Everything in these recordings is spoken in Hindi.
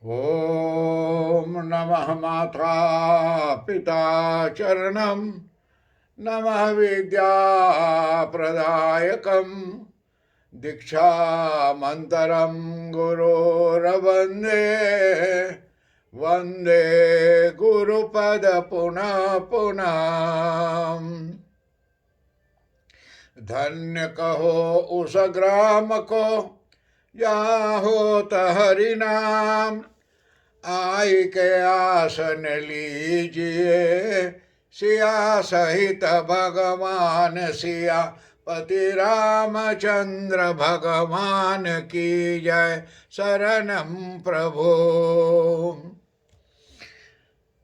ॐ नमः माता पिता चरणं नमः विद्याप्रदायकं दीक्षामन्तरं गुरोरवन्दे वन्दे गुरुपद पुनः पुनः। धन्य कहो उस ग्राम को जहाँ होत हरि नाम, आई के आसन लीजिए सिया सहित भगवान सिया पति रामचंद्र भगवान की जय। शरणम प्रभु।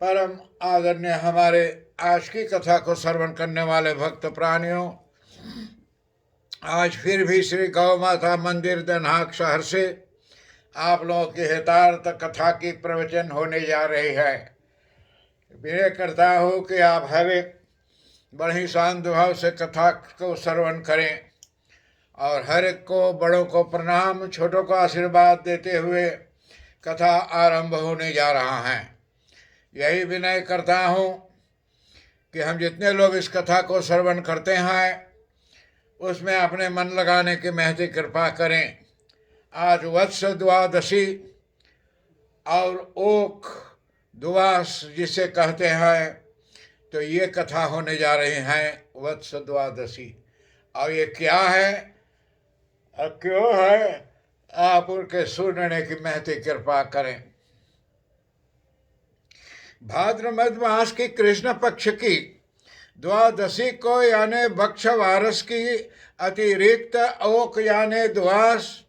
परम आदरणीय हमारे आज की कथा को श्रवण करने वाले भक्त प्राणियों, आज फिर भी श्री गौ माता मंदिर दनहाक शहर से आप लोगों की हितार्थ कथा की प्रवचन होने जा रही है। विनय करता हूँ कि आप हर एक बड़े शांत भाव से कथा को श्रवण करें और हर एक को, बड़ों को प्रणाम, छोटों को आशीर्वाद देते हुए कथा आरंभ होने जा रहा है। यही विनय करता हूँ कि हम जितने लोग इस कथा को श्रवण करते हैं उसमें अपने मन लगाने की महती कृपा करें। आज वत्स द्वादशी और ओक द्वास जिसे कहते हैं, तो ये कथा होने जा रही है वत्स द्वादशी। और ये क्या है और क्यों है, आप उनके सुनने की महती कृपा करें। भाद्रपद मास की कृष्ण पक्ष की द्वादशी को यानी बक्षवारस की अतिरिक्त ओक यानी द्वास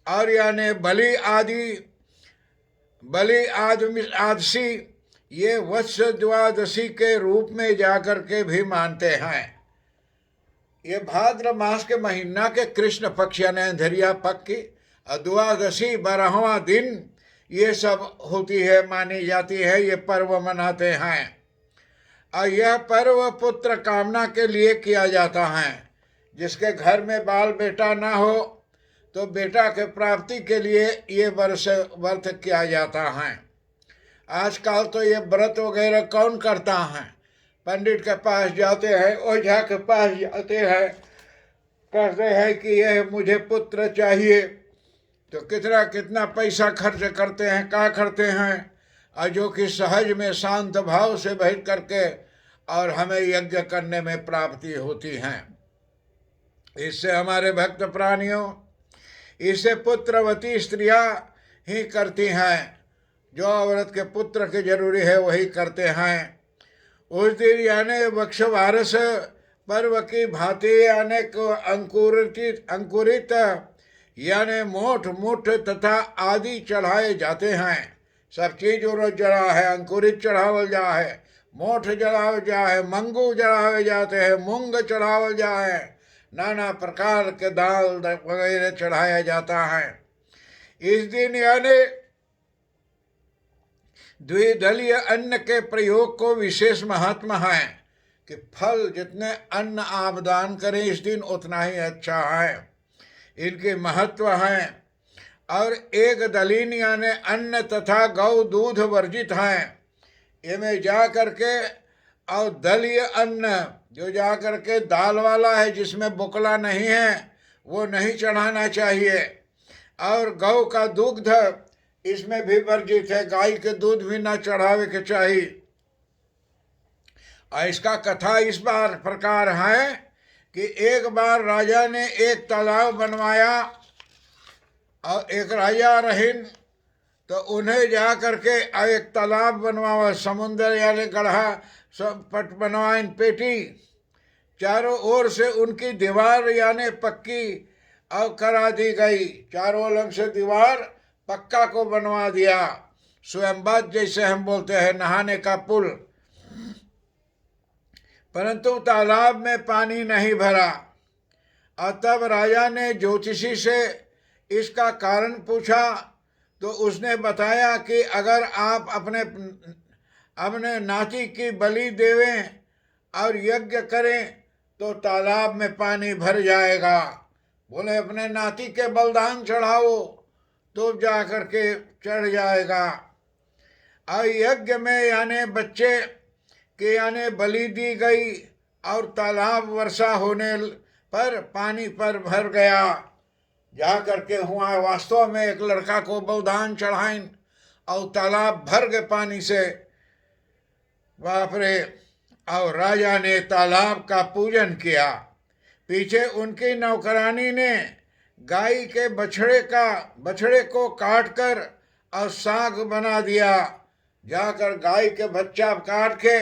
और यानी बलि आदशी ये वत्स द्वादशी के रूप में जाकर के भी मानते हैं। ये भाद्र मास के महीना के कृष्ण पक्ष यानी अंधेरिया पक्ष की द्वादशी 12वां दिन ये सब होती है, मानी जाती है, ये पर्व मनाते हैं। और यह पर्व पुत्र कामना के लिए किया जाता है। जिसके घर में बाल बेटा ना हो तो बेटा के प्राप्ति के लिए ये व्रत किया जाता है। आजकल तो ये व्रत वगैरह कौन करता है, पंडित के पास जाते हैं, ओझा के पास जाते हैं, कहते हैं कि यह मुझे पुत्र चाहिए, तो कितना कितना पैसा खर्च करते हैं, क्या करते हैं, और जो कि सहज में शांत भाव से बैठ करके और हमें यज्ञ करने में प्राप्ति होती है। इससे हमारे भक्त प्राणियों, इसे पुत्रवती स्त्रियां ही करती हैं। जो औरत के पुत्र के जरूरी है वही करते हैं। उस दिन यानी बक्षवारस पर्व की भांति यानी अंकुरित यानी मोठ मुठ तथा आदि चढ़ाए जाते हैं। सब चीज रोज जड़ा है, अंकुरित चढ़ावल जा है, मोठ चढ़ावल जा है, मंगू चढ़ावे जाते हैं, मूंग चढ़ावल जा है, नाना प्रकार के दाल वगैरह चढ़ाया जाता है। इस दिन यानी द्विदलीय अन्न के प्रयोग को विशेष महत्व है कि फल जितने अन्न आप दान करें इस दिन उतना ही अच्छा है, इनके महत्व है। और एक दलीन यानी अन्न तथा गौ दूध वर्जित है। इनमें जा करके और दलीय अन्न जो जा करके दाल वाला है, जिसमें बुकला नहीं है, वो नहीं चढ़ाना चाहिए। और गौ का दुग्ध इसमें भी वर्जित है, गाय के दूध भी ना चढ़ावे के चाहिए। और इसका कथा इस बार प्रकार है कि एक बार राजा ने एक तालाब बनवाया और एक राजा रहीन, तो उन्हें जा करके एक तालाब बनवाया, समुद्र यानी गढ़ा सब पट बनवाइन पेटी, चारों ओर से उनकी दीवार यानी पक्की और करा दी गई। चारों ओर से दीवार पक्का को बनवा दिया, स्वयंबाद जैसे हम बोलते हैं, नहाने का पुल। परंतु तालाब में पानी नहीं भरा। और तब राजा ने ज्योतिषी से इसका कारण पूछा, तो उसने बताया कि अगर आप अपने नाती की बलि देवें और यज्ञ करें तो तालाब में पानी भर जाएगा। बोले अपने नाती के बलिदान चढ़ाओ तो जा कर के चढ़ जाएगा। और यज्ञ में यानी बच्चे के यानी बलि दी गई और तालाब वर्षा होने पर पानी पर भर गया। जा करके हुआ वास्तव में एक लड़का को बलिदान चढ़ाइन और तालाब भर गए पानी से, बाप रे। और राजा ने तालाब का पूजन किया। पीछे उनकी नौकरानी ने गाय के बछड़े को काट कर और साग बना दिया। जाकर गाय के बच्चा काट के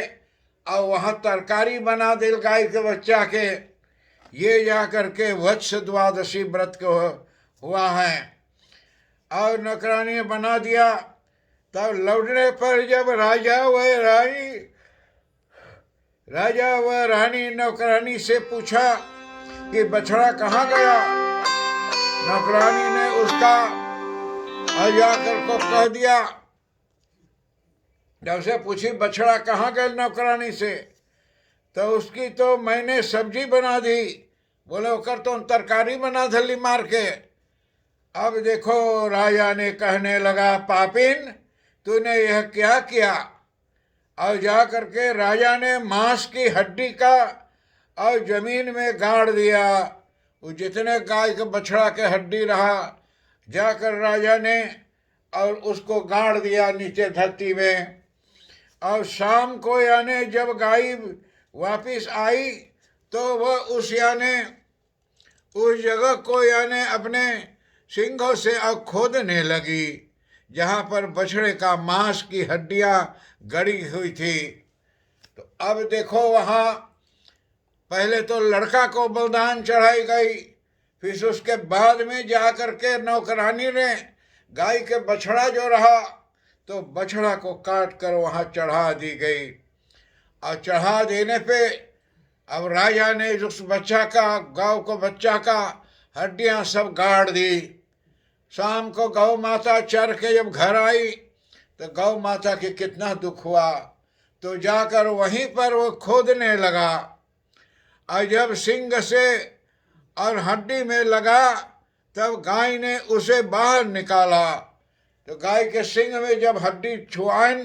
और वहाँ तरकारी बना दे गाय के बच्चा के। ये जा करके वत्स द्वादशी व्रत को हुआ है। और नौकरानी ने बना दिया। तब लौटने पर जब राजा व रानी नौकरानी से पूछा कि बछड़ा कहाँ गया। नौकरानी ने उसका जाकर को कह दिया। जब से पूछी बछड़ा कहाँ गया नौकरानी से, तो उसकी तो मैंने सब्जी बना दी। बोले ओकर तो तरकारी बना धली मार के। अब देखो राजा ने कहने लगा, पापिन तूने यह क्या किया। और जा करके राजा ने मांस की हड्डी का और जमीन में गाड़ दिया। वो जितने गाय के बछड़ा के हड्डी रहा, जाकर राजा ने और उसको गाड़ दिया नीचे धरती में। और शाम को यानी जब गाय वापिस आई तो वह उस जगह को यानी अपने सिंघों से अब खोदने लगी जहाँ पर बछड़े का मांस की हड्डियाँ गड़ी हुई थी। तो अब देखो वहाँ पहले तो लड़का को बलिदान चढ़ाई गई, फिर उसके बाद में जा कर के नौकरानी ने गाय के बछड़ा जो रहा तो बछड़ा को काट कर वहाँ चढ़ा दी गई। और चढ़ा देने पे अब राजा ने उस बच्चा का गाँव को बच्चा का हड्डियाँ सब गाड़ दी। शाम को गौ माता चर के जब घर आई तो गौ माता के कितना दुख हुआ। तो जाकर वहीं पर वो खोदने लगा। और जब सिंग से और हड्डी में लगा तब गाय ने उसे बाहर निकाला। तो गाय के सिंग में जब हड्डी छुआन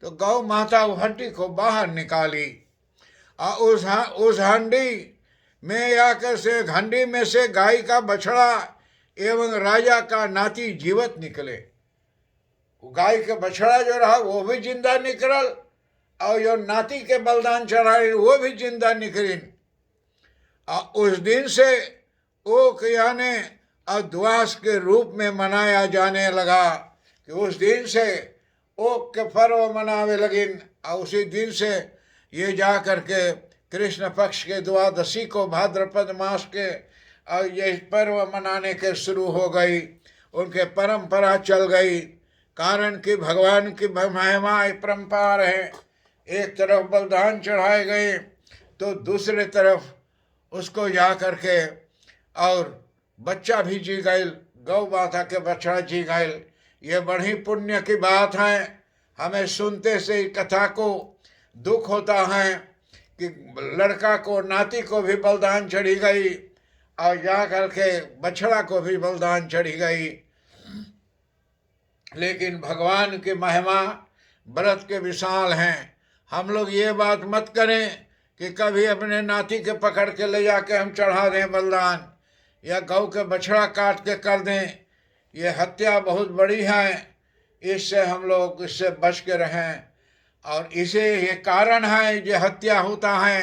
तो गौ माता वो हड्डी को बाहर निकाली। और उस हंडी में आकर से हंडी में से गाय का बछड़ा एवं राजा का नाती जीवित निकले। गाय के बछड़ा जो रहा वो भी जिंदा निकल और जो नाती के बलिदान चढ़ाए वो भी जिंदा निकली। और उस दिन से ओक यानी अद्वास के रूप में मनाया जाने लगा कि उस दिन से ओक के पर्व मनावे लगिन। और उसी दिन से ये जा करके कृष्ण पक्ष के द्वादशी को भाद्रपद मास के और ये पर्व मनाने के शुरू हो गई। उनके परंपरा चल गई। कारण कि भगवान की महिमा परंपार है। एक तरफ बलिदान चढ़ाए गए तो दूसरे तरफ उसको जा करके और बच्चा भी जी गए, गौ माता के बछड़ा जी गए। ये बड़ी पुण्य की बात है। हमें सुनते से कथा को दुख होता है कि लड़का को नाती को भी बलिदान चढ़ी गई और जा करके बछड़ा को भी बलिदान चढ़ी गई। लेकिन भगवान की महिमा व्रत के विशाल हैं। हम लोग ये बात मत करें कि कभी अपने नाती के पकड़ के ले जाके हम चढ़ा दें बलिदान या गौ के बछड़ा काट के कर दें। ये हत्या बहुत बड़ी है। इससे हम लोग इससे बच के रहें। और इसे ये कारण है जो हत्या होता है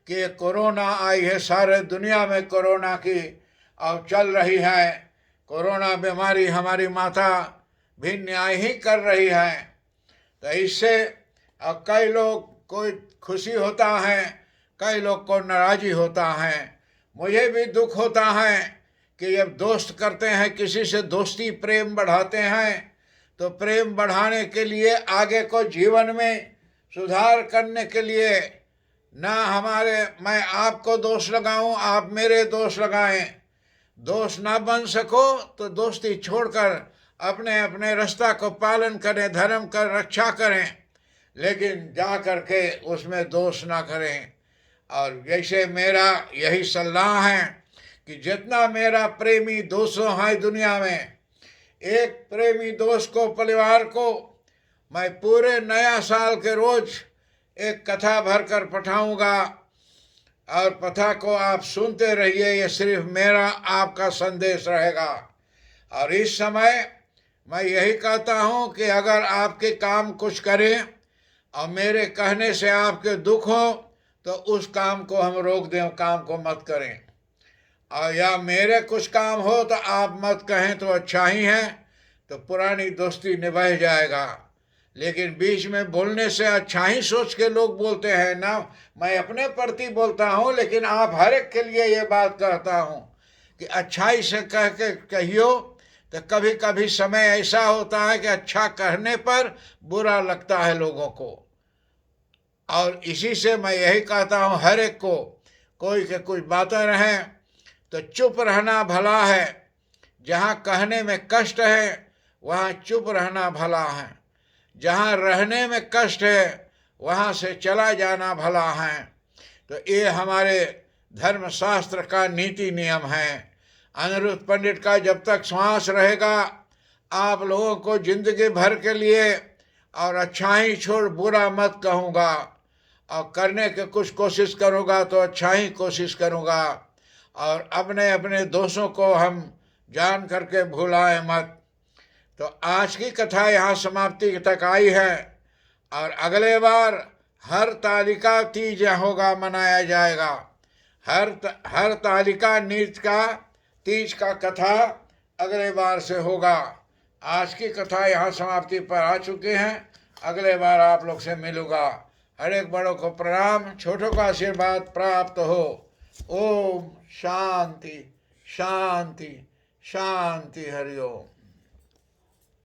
कि कोरोना आई है, सारे दुनिया में कोरोना की और चल रही है। कोरोना बीमारी हमारी माता भी न्याय ही कर रही है। तो इससे अब कई लोग को खुशी होता है, कई लोग को नाराज़ी होता है। मुझे भी दुख होता है कि जब दोस्त करते हैं किसी से दोस्ती प्रेम बढ़ाते हैं तो प्रेम बढ़ाने के लिए आगे को जीवन में सुधार करने के लिए ना मैं आपको दोष लगाऊं, आप मेरे दोष लगाएं। दोस्त ना बन सको तो दोस्ती छोड़कर अपने अपने रास्ता को पालन करें, धर्म कर रक्षा करें, लेकिन जा करके उसमें दोष ना करें। और जैसे मेरा यही सलाह है कि जितना मेरा प्रेमी दोस्तों हैं दुनिया में, एक प्रेमी दोस्त को, परिवार को मैं पूरे नया साल के रोज एक कथा भर कर पठाऊंगा और कथा को आप सुनते रहिए। ये सिर्फ मेरा आपका संदेश रहेगा। और इस समय मैं यही कहता हूँ कि अगर आपके काम कुछ करें और मेरे कहने से आपके दुख हो तो उस काम को हम रोक दें, काम को मत करें। और या मेरे कुछ काम हो तो आप मत कहें तो अच्छा ही है, तो पुरानी दोस्ती निभा जाएगा। लेकिन बीच में बोलने से अच्छा ही सोच के लोग बोलते हैं ना, मैं अपने प्रति बोलता हूँ लेकिन आप हर एक के लिए ये बात कहता हूँ कि अच्छाई से कह के कहियो। तो कभी कभी समय ऐसा होता है कि अच्छा कहने पर बुरा लगता है लोगों को। और इसी से मैं यही कहता हूँ हर एक को, कोई के कुछ बातें रहें तो चुप रहना भला है। जहाँ कहने में कष्ट है वहाँ चुप रहना भला है। जहाँ रहने में कष्ट है वहाँ से चला जाना भला है। तो ये हमारे धर्मशास्त्र का नीति नियम है। अनिरुद्ध पंडित का जब तक श्वास रहेगा आप लोगों को जिंदगी भर के लिए और अच्छाई छोड़ बुरा मत कहूँगा, और करने की कुछ कोशिश करूँगा तो अच्छा ही कोशिश करूँगा। और अपने अपने दोषों को हम जान करके भुलाएं मत। तो आज की कथा यहाँ समाप्ति तक आई है और अगले बार हरतालिका तीज होगा, मनाया जाएगा। हरतालिका तीज का कथा अगले बार से होगा। आज की कथा यहाँ समाप्ति पर आ चुकी हैं। अगले बार आप लोग से मिलूंगा। हर एक बड़ों को प्रणाम, छोटों का आशीर्वाद प्राप्त हो। ओम शांति शांति शांति। हरिओम।